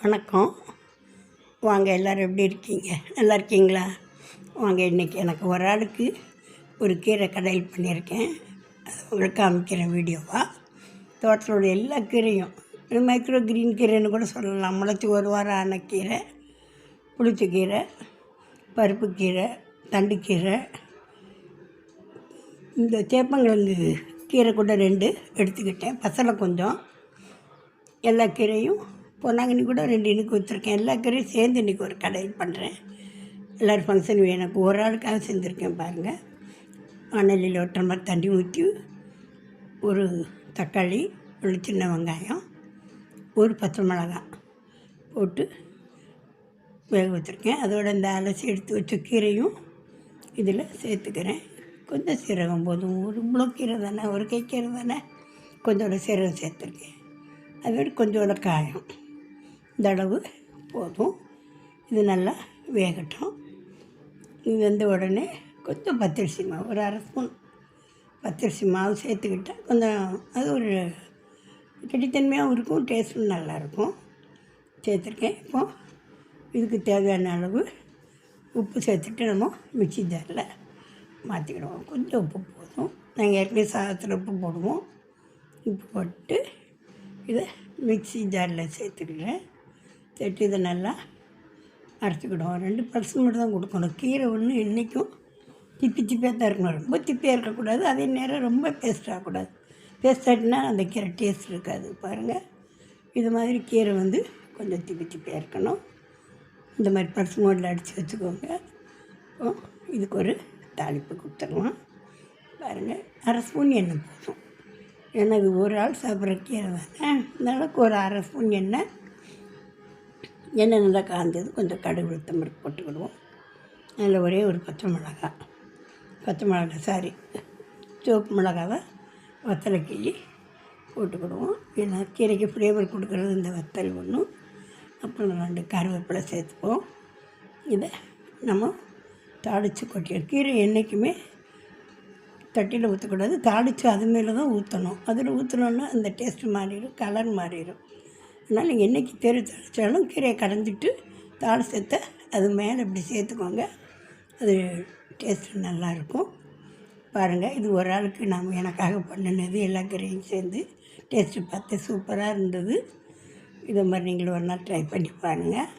வணக்கம். வாங்க, எல்லோரும் எப்படி இருக்கீங்க? நல்லா இருக்கீங்களா? வாங்க, இன்றைக்கி எனக்கு ஒரு ஆளுக்கு ஒரு கீரை கடையில் பண்ணியிருக்கேன். அது உங்களுக்கு காமிக்கிறேன் வீடியோவாக. தோட்டத்தில் உள்ள எல்லா கீரையும், மைக்ரோ கிரீன் கீரைன்னு கூட சொல்லலாம். முளைச்சி ஒரு வாரம் ஆன கீரை, புளிச்சக்கீரை, பருப்பு கீரை, தண்டுக்கீரை, இந்த சேப்பங்கிழங்கு கீரை கூட 2 எடுத்துக்கிட்டேன். பசலை கொஞ்சம், எல்லா கீரையும் பொன்னாங்கண்ணி கூட 2 இன்றைக்கி வச்சுருக்கேன். எல்லா கீரையும் சேர்ந்து இன்றைக்கி ஒரு கடையில் பண்ணுறேன். எல்லோரும் ஃபங்க்ஷன் எனக்கு ஒரு ஆளுக்காக செஞ்சுருக்கேன் பாருங்கள். வானலியில் ஒரு டம்ளர் தண்ணி ஊற்றி, ஒரு தக்காளி, ஒரு சின்ன வெங்காயம், ஒரு பச்சை மிளகாய் போட்டு வேக வச்சுருக்கேன். அதோட இந்த அலசி எடுத்து வச்ச கீரையும் இதில் சேர்த்துக்கிறேன். கொஞ்சம் சீரகம் போதும், ஒரு முழு கீரை தானே, ஒரு கை கீரை தானே, கொஞ்சோட சீரகம் சேர்த்துருக்கேன். அதுமாதிரி கொஞ்சோட காயம், இந்த அளவு போதும். இது நல்லா வேகட்டும். இது வெந்த உடனே கொஞ்சம் பச்சரிசி மாவு, ஒரு அரை ஸ்பூன் பச்சரிசி மாவு சேர்த்துக்கிட்டால் கொஞ்சம் அது ஒரு கெட்டித்தன்மையாகவும் இருக்கும், டேஸ்ட்டும் நல்லாயிருக்கும். சேர்த்துருக்கேன். இப்போது இதுக்கு தேவையான அளவு உப்பு சேர்த்துட்டு நம்ம மிக்ஸி ஜாரில் மாற்றிக்கிடுவோம். கொஞ்சம் உப்பு போதும். நாங்கள் ஏற்கனவே சாதத்தில் உப்பு போடுவோம். உப்பு போட்டு இதை மிக்ஸி ஜாரில் சேர்த்துக்கிறேன். சேர்த்து இதை நல்லா அரைச்சிக்கிடுவோம். 2 பல்ஸ் மட்டும் தான் கொடுக்கணும். கீரை ஒன்று என்றைக்கும் திப்பியாக தான் இருக்கணும். ரொம்ப திப்பியாக இருக்கக்கூடாது, அதே நேரம் ரொம்ப பேஸ்ட் ஆகக்கூடாது. பேஸ்ட் ஆகிட்டுனா அந்த கீரை டேஸ்ட் இருக்காது. பாருங்கள், இது மாதிரி கீரை கொஞ்சம் திப்பியாக இருக்கணும். இந்த மாதிரி பல்ஸ் மோடில் அடித்து வச்சுக்கோங்க. இதுக்கு ஒரு தாளிப்பு கொடுத்துடலாம். பாருங்கள், அரை ஸ்பூன் எண்ணெய் போதும். ஏன்னா இது ஒரு ஆள் சாப்பிட்ற கீரை தானே, அதனால ஒரு அரை ஸ்பூன் எண்ணெய் நல்லா காய்ஞ்சது. கொஞ்சம் கடுகு உளுத்தம் பருப்பு போட்டுக்கிடுவோம். அதில் ஒரே ஒரு பச்சை மிளகாய் சிவப்பு மிளகாவை வத்தலை கிள்ளி போட்டுக்கிடுவோம். ஏன்னா கீரைக்கு ஃப்ளேவர் கொடுக்குறது இந்த வத்தல் ஒன்றும். அப்புறம் 2 கருவேப்பிலை சேர்த்துப்போம். இதை நம்ம தாளித்து கொட்டிடும். கீரை என்றைக்குமே தட்டியில் ஊற்றக்கூடாது, தாளித்து அது மேலே தான் ஊற்றணும். அதில் ஊற்றினோன்னா அந்த டேஸ்ட்டு மாறிடும், கலர் மாறிடும். அதனால் நீங்கள் என்றைக்கு தாளித்தாலும் கீரையை கடைஞ்சிட்டு தாளிச்சத்தை அது மேலே இப்படி சேர்த்துக்கோங்க. அது டேஸ்ட்டு நல்லாயிருக்கும். பாருங்கள், இது ஒரு ஆளுக்கு எனக்காக பண்ணினது. எல்லா கீரையும் சேர்ந்து டேஸ்ட்டு பார்த்து சூப்பராக இருந்தது. இதை மாதிரி நீங்களும் ஒரு நாள் ட்ரை பண்ணி பாருங்கள்.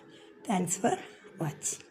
தேங்க்ஸ் ஃபார் வாட்சிங்.